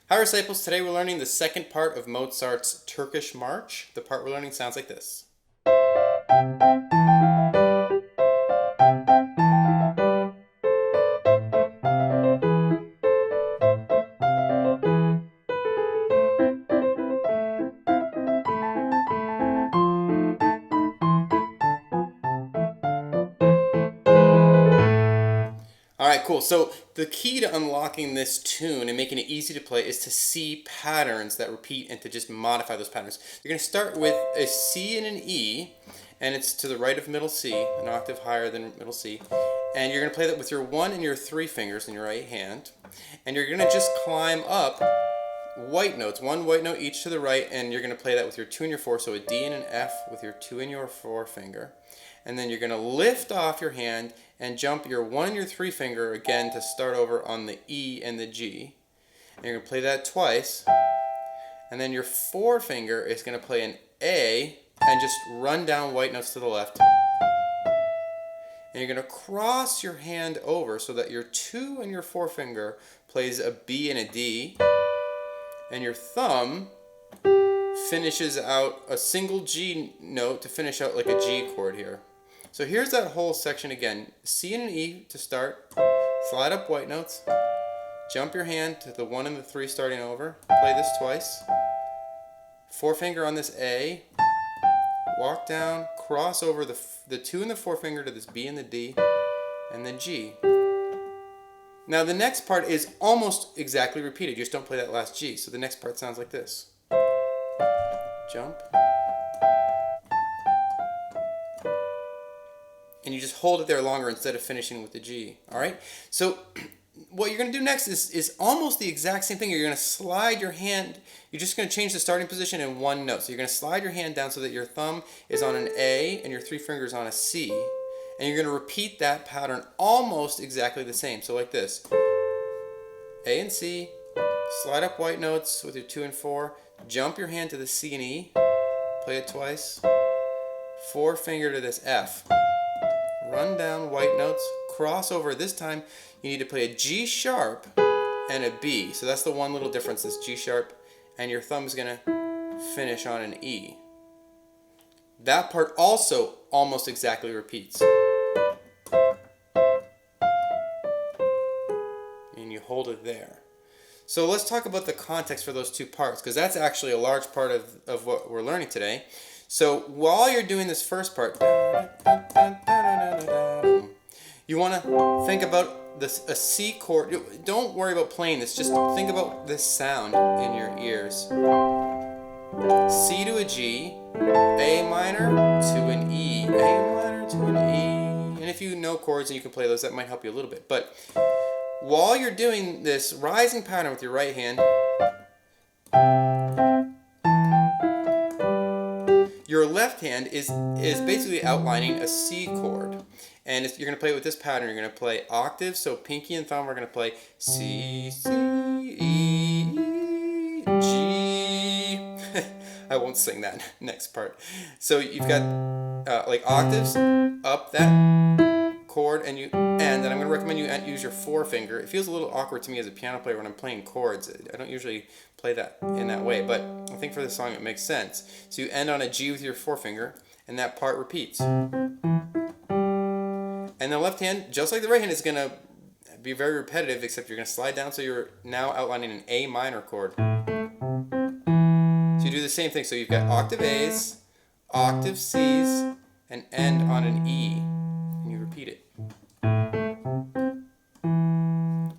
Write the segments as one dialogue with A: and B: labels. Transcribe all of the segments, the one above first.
A: Hi Disciples, today we're learning the second part of Mozart's Turkish March. The part we're learning sounds like this. Alright, cool. So the key to unlocking this tune and making it easy to play is to see patterns that repeat and to just modify those patterns. You're going to start with a C and an E, and it's to the right of middle C, an octave higher than middle C. And you're going to play that with your 1 and your 3 fingers in your right hand. And you're going to just climb up white notes, one white note each to the right, and you're going to play that with your 2 and your 4, so a D and an F with your 2 and your 4 finger. And then you're going to lift off your hand and jump your 1 and your 3 finger again to start over on the E and the G. And you're going to play that twice. And then your 4 finger is going to play an A and just run down white notes to the left. And you're going to cross your hand over so that your 2 and your 4 finger plays a B and a D. And your thumb finishes out a single G note to finish out like a G chord here. So here's that whole section again. C and an E to start. Slide up white notes. Jump your hand to the 1 and the 3 starting over. Play this twice. 4 finger on this A. Walk down. Cross over the 2 and the 4 finger to this B and the D. And then G. Now the next part is almost exactly repeated. You just don't play that last G. So the next part sounds like this. Jump. And you just hold it there longer instead of finishing with the G. Alright? So what you're going to do next is almost the exact same thing. You're going to slide your hand. You're just going to change the starting position in one note. So you're going to slide your hand down so that your thumb is on an A and your 3 fingers on a C. And you're going to repeat that pattern almost exactly the same. So like this. A and C. Slide up white notes with your 2 and 4. Jump your hand to the C and E. Play it twice. 4 finger to this F. Run down white notes. Cross over. This time you need to play a G sharp and a B. So that's the one little difference, this G sharp. And your thumb is going to finish on an E. That part also almost exactly repeats. And you hold it there. So let's talk about the context for those two parts, because that's actually a large part of what we're learning today. So while you're doing this first part, you want to think about a C chord. Don't worry about playing this, just think about this sound in your ears. C to a G, A minor to an E, A minor to an E. And if you know chords and you can play those, that might help you a little bit. But while you're doing this rising pattern with your right hand, your left hand is basically outlining a C chord. And you're going to play it with this pattern. You're going to play octaves, so pinky and thumb are going to play C, C, E, G. I won't sing that next part. So you've got like octaves up that chord, and I'm going to recommend you use your 4 finger. It feels a little awkward to me as a piano player when I'm playing chords. I don't usually play that in that way, but I think for this song it makes sense. So you end on a G with your 4 finger, and that part repeats. And the left hand, just like the right hand, is going to be very repetitive, except you're going to slide down, so you're now outlining an A minor chord. So you do the same thing. So you've got octave A's, octave C's, and end on an E. And you repeat it.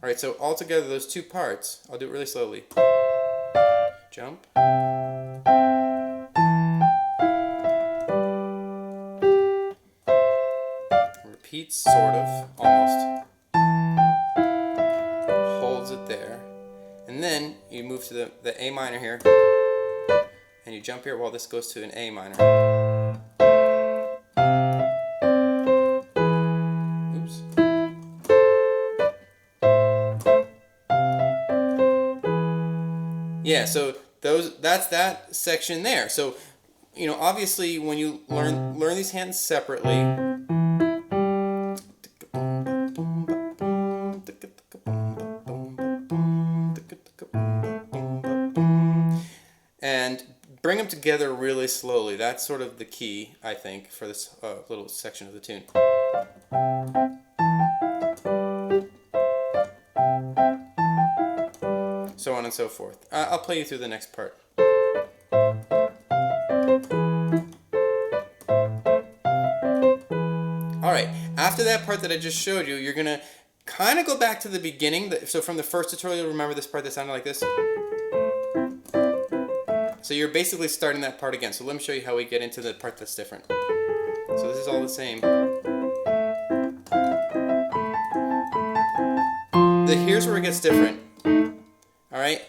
A: Alright, so all together, those two parts, I'll do it really slowly. Jump. Repeats, sort of, almost. Holds it there. And then you move to the A minor here. And you jump here while this goes to an A minor. Oops. Yeah, so that's that section there. So, obviously when you learn these hands separately, bring them together really slowly. That's sort of the key, I think, for this little section of the tune. So on and so forth. I'll play you through the next part. Alright, after that part that I just showed you, you're going to kind of go back to the beginning. So from the first tutorial, remember this part that sounded like this? So you're basically starting that part again. So let me show you how we get into the part that's different. So this is all the same. Here's where it gets different. Alright?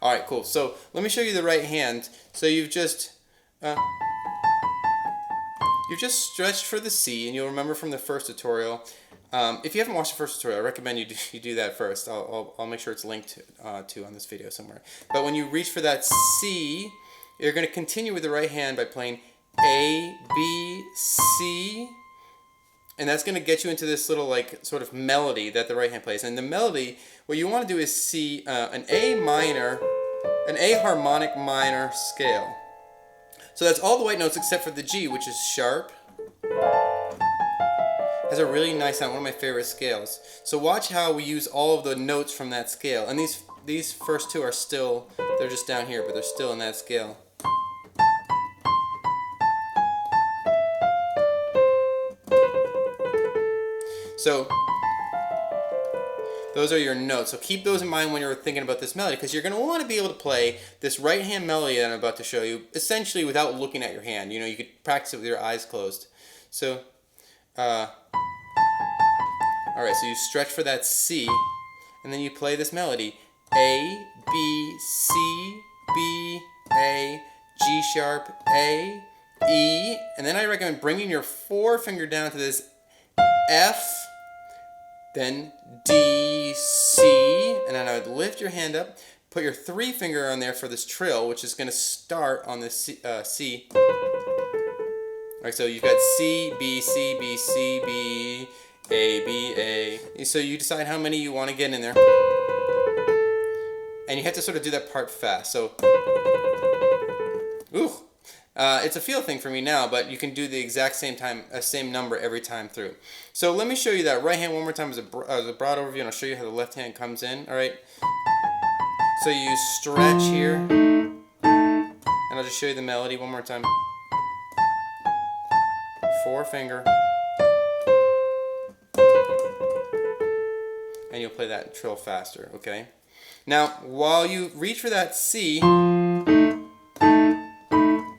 A: Alright, cool. So let me show you the right hand. So you've just stretched for the C, and you'll remember from the first tutorial. If you haven't watched the first tutorial, I recommend you do that first. I'll make sure it's linked to on this video somewhere. But when you reach for that C, you're going to continue with the right hand by playing A, B, C, and that's going to get you into this little like sort of melody that the right hand plays. And the melody, what you want to do is see an A minor, an A harmonic minor scale. So that's all the white notes except for the G, which is sharp. Has a really nice sound, one of my favorite scales. So watch how we use all of the notes from that scale. And these first two are still, they're just down here, but they're still in that scale. So those are your notes. So keep those in mind when you're thinking about this melody, because you're going to want to be able to play this right hand melody that I'm about to show you essentially without looking at your hand. You know, you could practice it with your eyes closed. So alright, so you stretch for that C, and then you play this melody. A, B, C, B, A, G sharp, A, E, and then I recommend bringing your forefinger down to this F, then D, C, and then I would lift your hand up, put your three finger on there for this trill, which is going to start on this C. Alright, so you've got C, B, C, B, C, B, A, B, A. So you decide how many you want to get in there. And you have to sort of do that part fast. So, it's a feel thing for me now, but you can do the exact same number every time through. So let me show you that right hand one more time as a broad overview, and I'll show you how the left hand comes in. Alright? So you stretch here, and I'll just show you the melody one more time. Forefinger, and you'll play that trill faster, okay? Now, while you reach for that C,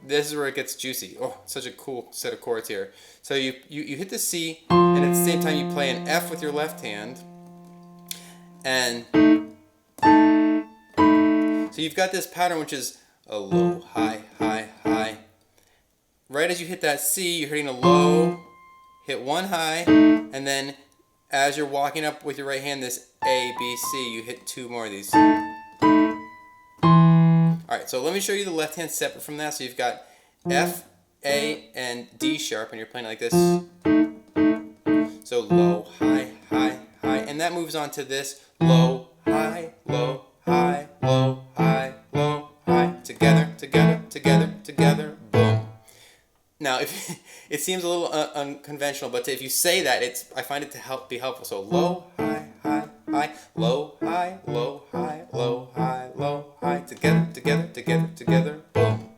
A: this is where it gets juicy. Oh, such a cool set of chords here. So you hit the C, and at the same time you play an F with your left hand, and so you've got this pattern which is a low, high, high, high. Right as you hit that C, you're hitting a low, hit one high, and then as you're walking up with your right hand, this A, B, C, you hit two more of these. Alright, so let me show you the left hand separate from that. So you've got F, A, and D sharp, and you're playing it like this. So low, high, high, high, and that moves on to this low, high, low, high, low, high, low, high, together, together, together, together, boom. Now, if it seems a little unconventional, but if you say that, I find it to be helpful. So low, high, high, high, low, high, low, high, low, high, low, high, together, together, together, together, boom.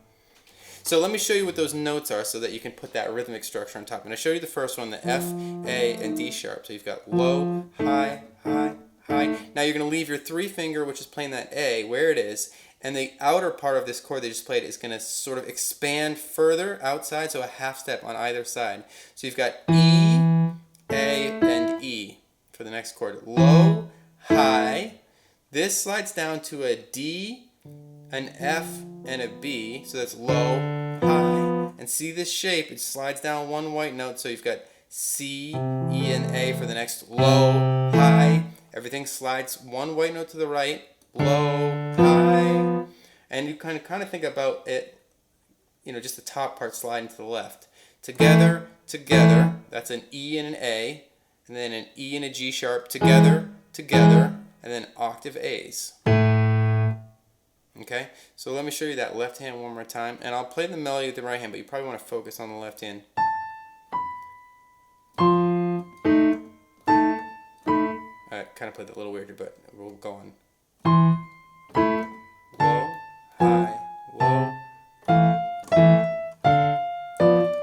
A: So let me show you what those notes are so that you can put that rhythmic structure on top. And I showed you the first one, the F, A, and D sharp. So you've got low, high, high, high. Now you're going to leave your three finger, which is playing that A, where it is. And the outer part of this chord they just played is going to sort of expand further outside, so a half step on either side. So you've got E, A, and E for the next chord. Low, high. This slides down to a D, an F, and a B. So that's low, high. And see this shape? It slides down one white note, so you've got C, E, and A for the next low, high. Everything slides one white note to the right, low, high. And you kind of think about it, you know, just the top part sliding to the left. Together, together, that's an E and an A, and then an E and a G sharp, together, together, and then octave A's. Okay, so let me show you that left hand one more time, and I'll play the melody with the right hand, but you probably want to focus on the left hand. I kind of played that a little weird, but we'll go on. Low, high, low,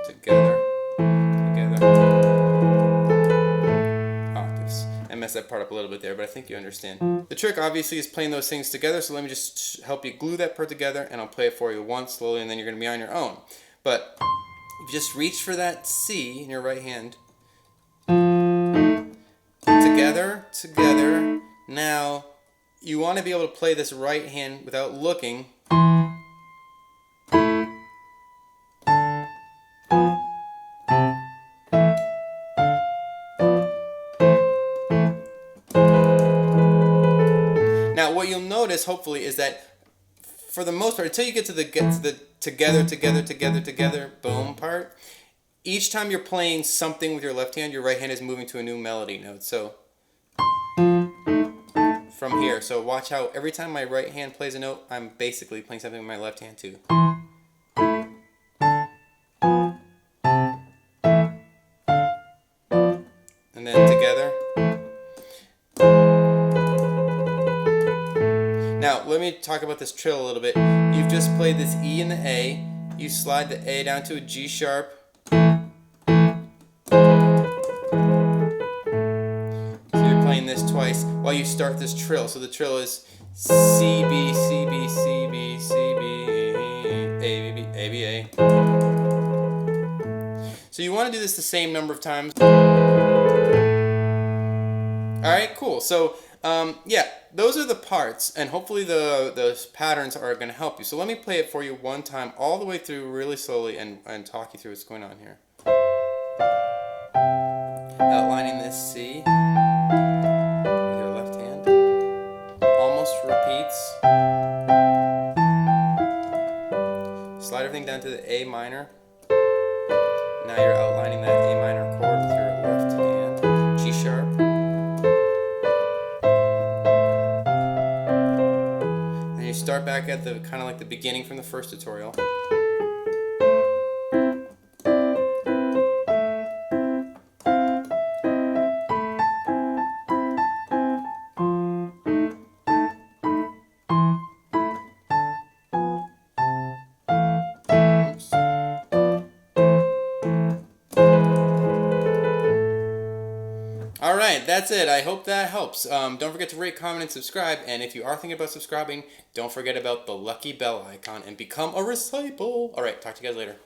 A: together, together, octaves. I messed that part up a little bit there, but I think you understand. The trick obviously is playing those things together, so let me just help you glue that part together, and I'll play it for you once slowly, and then you're going to be on your own. But if you just reach for that C in your right hand, together, together. Now, you want to be able to play this right hand without looking. Now, what you'll notice, hopefully, is that for the most part, until you get to the together, together, together, together, boom part, each time you're playing something with your left hand, your right hand is moving to a new melody note. So from here, so watch how every time my right hand plays a note, I'm basically playing something with my left hand too. And then together. Now, let me talk about this trill a little bit. You've just played this E and the A. You slide the A down to a G sharp. This twice while you start this trill. So the trill is C B C B C B C B A B A B A. So you want to do this the same number of times. All right, cool. So yeah, those are the parts, and hopefully the patterns are going to help you. So let me play it for you one time, all the way through, really slowly, and talk you through what's going on here. Outlining this C. Repeats. Slide everything down to the A minor. Now you're outlining that A minor chord with your left hand. G sharp. And you start back at the kind of like the beginning from the first tutorial. Alright, that's it. I hope that helps. Don't forget to rate, comment, and subscribe. And if you are thinking about subscribing, don't forget about the lucky bell icon and become a disciple. Alright, talk to you guys later.